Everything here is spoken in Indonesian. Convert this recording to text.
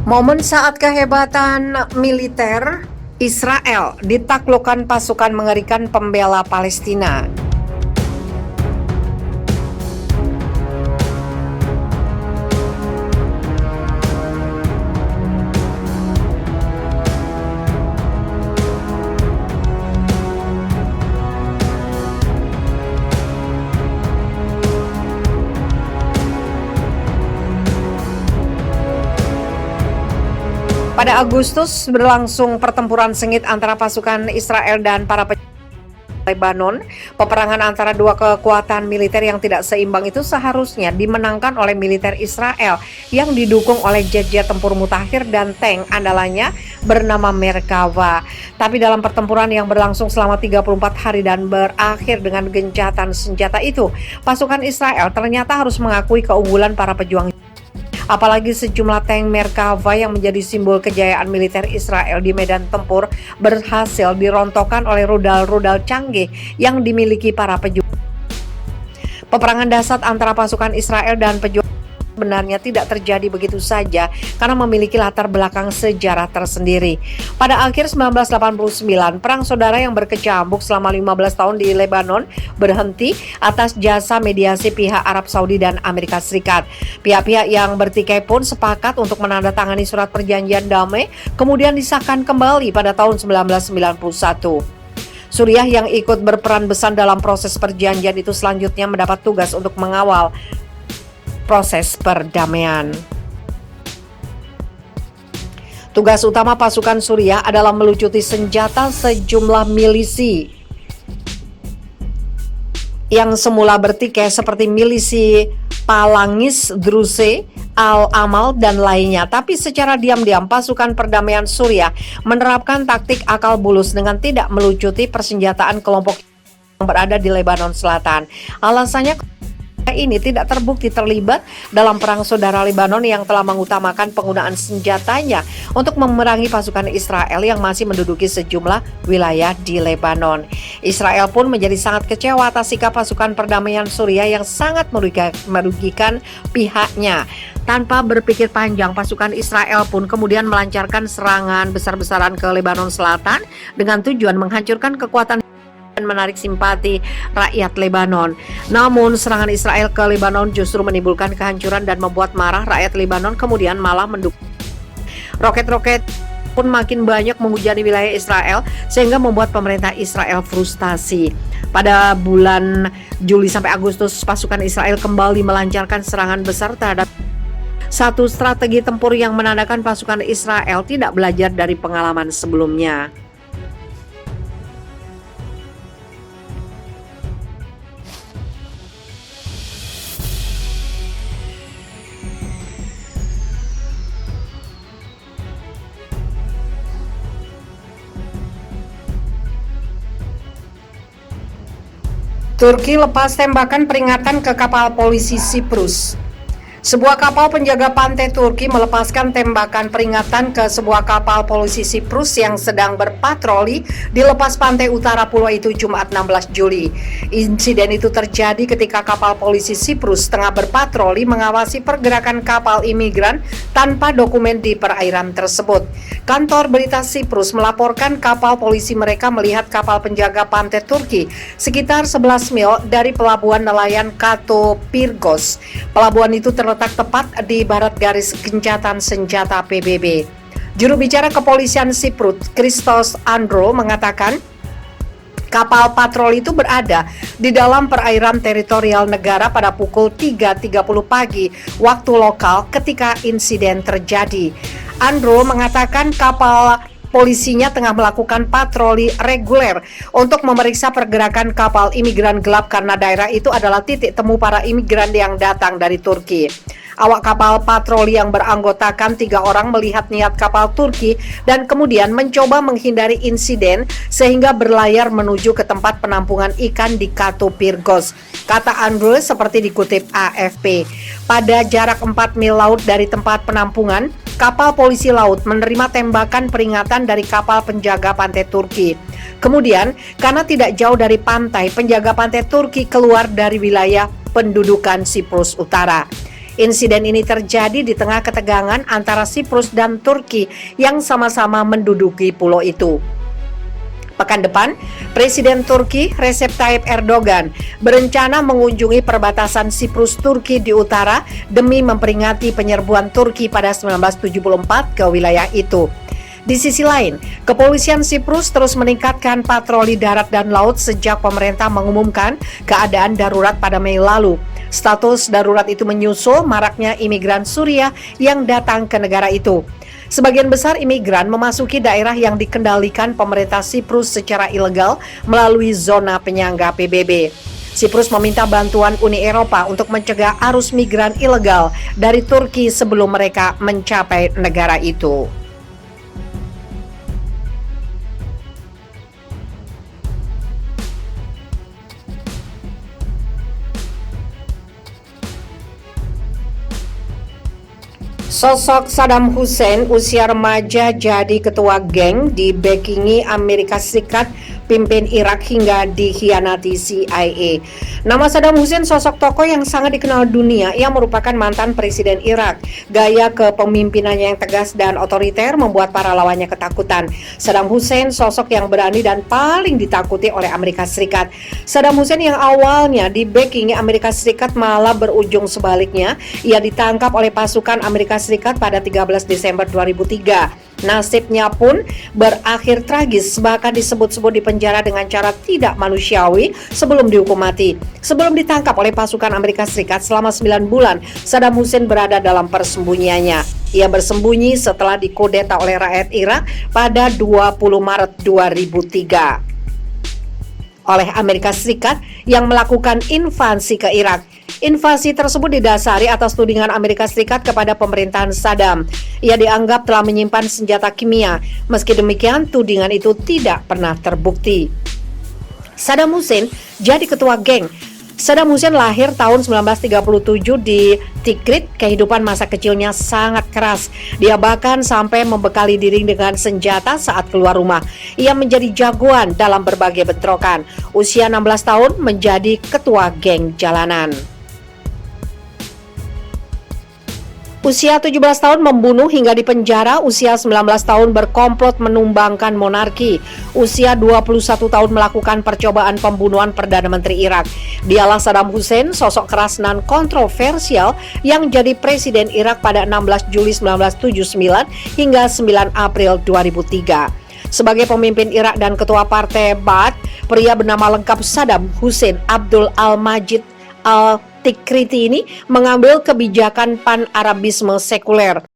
Momen saat kehebatan militer Israel ditaklukkan pasukan mengerikan pembela Palestina. Pada Agustus berlangsung pertempuran sengit antara pasukan Israel dan para Lebanon. Peperangan antara dua kekuatan militer yang tidak seimbang itu seharusnya dimenangkan oleh militer Israel yang didukung oleh jet-jet tempur mutakhir dan tank andalannya bernama Merkava. Tapi dalam pertempuran yang berlangsung selama 34 hari dan berakhir dengan gencatan senjata itu, pasukan Israel ternyata harus mengakui keunggulan para pejuang. Apalagi sejumlah tank Merkava yang menjadi simbol kejayaan militer Israel di medan tempur berhasil dirontokkan oleh rudal-rudal canggih yang dimiliki para pejuang. Peperangan dahsyat antara pasukan Israel dan pejuang sebenarnya tidak terjadi begitu saja karena memiliki latar belakang sejarah tersendiri. Pada akhir 1989, perang saudara yang berkecamuk selama 15 tahun di Lebanon berhenti atas jasa mediasi pihak Arab Saudi dan Amerika Serikat. Pihak-pihak yang bertikai pun sepakat untuk menandatangani surat perjanjian damai, kemudian disahkan kembali pada tahun 1991. Suriah yang ikut berperan besar dalam proses perjanjian itu selanjutnya mendapat tugas untuk mengawal proses perdamaian. Tugas utama pasukan Suriah adalah melucuti senjata sejumlah milisi yang semula bertikai seperti milisi Palangis, Druze, Al-Amal, dan lainnya. Tapi secara diam-diam pasukan perdamaian Suriah menerapkan taktik akal bulus dengan tidak melucuti persenjataan kelompok yang berada di Lebanon Selatan. Alasannya ini tidak terbukti terlibat dalam perang saudara Lebanon yang telah mengutamakan penggunaan senjatanya untuk memerangi pasukan Israel yang masih menduduki sejumlah wilayah di Lebanon. Israel pun menjadi sangat kecewa atas sikap pasukan perdamaian Suriah yang sangat merugikan pihaknya. Tanpa berpikir panjang, pasukan Israel pun kemudian melancarkan serangan besar-besaran ke Lebanon Selatan dengan tujuan menghancurkan kekuatan dan menarik simpati rakyat Lebanon. Namun serangan Israel ke Lebanon justru menimbulkan kehancuran dan membuat marah rakyat Lebanon, kemudian malah mendukung. Roket-roket pun makin banyak menghujani wilayah Israel sehingga membuat pemerintah Israel frustasi. Pada bulan Juli sampai Agustus, pasukan Israel kembali melancarkan serangan besar terhadap satu strategi tempur yang menandakan pasukan Israel tidak belajar dari pengalaman sebelumnya. Turki lepas tembakan peringatan ke kapal polisi Siprus. Sebuah kapal penjaga pantai Turki melepaskan tembakan peringatan ke sebuah kapal polisi Siprus yang sedang berpatroli di lepas pantai utara pulau itu Jumat 16 Juli. Insiden itu terjadi ketika kapal polisi Siprus tengah berpatroli mengawasi pergerakan kapal imigran tanpa dokumen di perairan tersebut. Kantor berita Siprus melaporkan kapal polisi mereka melihat kapal penjaga pantai Turki sekitar 11 mil dari pelabuhan nelayan Katopirgos. Pelabuhan itu terletak tepat di barat garis gencatan senjata PBB. Juru bicara kepolisian Siprus, Christos Andro, mengatakan kapal patroli itu berada di dalam perairan teritorial negara pada pukul 3.30 pagi waktu lokal ketika insiden terjadi. Andro mengatakan kapal polisinya tengah melakukan patroli reguler untuk memeriksa pergerakan kapal imigran gelap karena daerah itu adalah titik temu para imigran yang datang dari Turki. Awak kapal patroli yang beranggotakan 3 orang melihat niat kapal Turki dan kemudian mencoba menghindari insiden sehingga berlayar menuju ke tempat penampungan ikan di Katopirgos, kata Andrew seperti dikutip AFP. Pada jarak 4 mil laut dari tempat penampungan, kapal polisi laut menerima tembakan peringatan dari kapal penjaga pantai Turki. Kemudian, karena tidak jauh dari pantai, penjaga pantai Turki keluar dari wilayah pendudukan Siprus Utara. Insiden ini terjadi di tengah ketegangan antara Siprus dan Turki yang sama-sama menduduki pulau itu. Pekan depan, Presiden Turki Recep Tayyip Erdogan berencana mengunjungi perbatasan Siprus-Turki di utara demi memperingati penyerbuan Turki pada 1974 ke wilayah itu. Di sisi lain, kepolisian Siprus terus meningkatkan patroli darat dan laut sejak pemerintah mengumumkan keadaan darurat pada Mei lalu. Status darurat itu menyusul maraknya imigran Suriah yang datang ke negara itu. Sebagian besar imigran memasuki daerah yang dikendalikan pemerintah Siprus secara ilegal melalui zona penyangga PBB. Siprus meminta bantuan Uni Eropa untuk mencegah arus migran ilegal dari Turki sebelum mereka mencapai negara itu. Sosok Saddam Hussein usia remaja jadi ketua geng dibackingi Amerika Serikat, pimpin Irak hingga dikhianati CIA. Nama Saddam Hussein sosok tokoh yang sangat dikenal dunia. Ia merupakan mantan presiden Irak. Gaya kepemimpinannya yang tegas dan otoriter membuat para lawannya ketakutan. Saddam Hussein sosok yang berani dan paling ditakuti oleh Amerika Serikat. Saddam Hussein yang awalnya dibackingi Amerika Serikat malah berujung sebaliknya. Ia ditangkap oleh pasukan Amerika Serikat pada 13 Desember 2003. Nasibnya pun berakhir tragis, bahkan disebut-sebut di penjara dengan cara tidak manusiawi sebelum dihukum mati. Sebelum ditangkap oleh pasukan Amerika Serikat selama 9 bulan, Saddam Hussein berada dalam persembunyiannya. Ia bersembunyi setelah dikudeta oleh rakyat Irak pada 20 Maret 2003 oleh Amerika Serikat yang melakukan invasi ke Irak. Invasi tersebut didasari atas tudingan Amerika Serikat kepada pemerintahan Saddam. Ia dianggap telah menyimpan senjata kimia. Meski demikian, tudingan itu tidak pernah terbukti. Saddam Hussein jadi ketua geng. Saddam Hussein lahir tahun 1937 di Tikrit. Kehidupan masa kecilnya sangat keras. Dia bahkan sampai membekali diri dengan senjata saat keluar rumah. Ia menjadi jagoan dalam berbagai bentrokan. Usia 16 tahun menjadi ketua geng jalanan. Usia 17 tahun membunuh hingga dipenjara, usia 19 tahun berkomplot menumbangkan monarki, usia 21 tahun melakukan percobaan pembunuhan Perdana Menteri Irak. Dialah Saddam Hussein, sosok keras dan kontroversial yang jadi presiden Irak pada 16 Juli 1979 hingga 9 April 2003. Sebagai pemimpin Irak dan ketua partai Ba'ath, pria bernama lengkap Saddam Hussein Abdul Al-Majid Al-Tikriti ini mengambil kebijakan pan-Arabisme sekuler.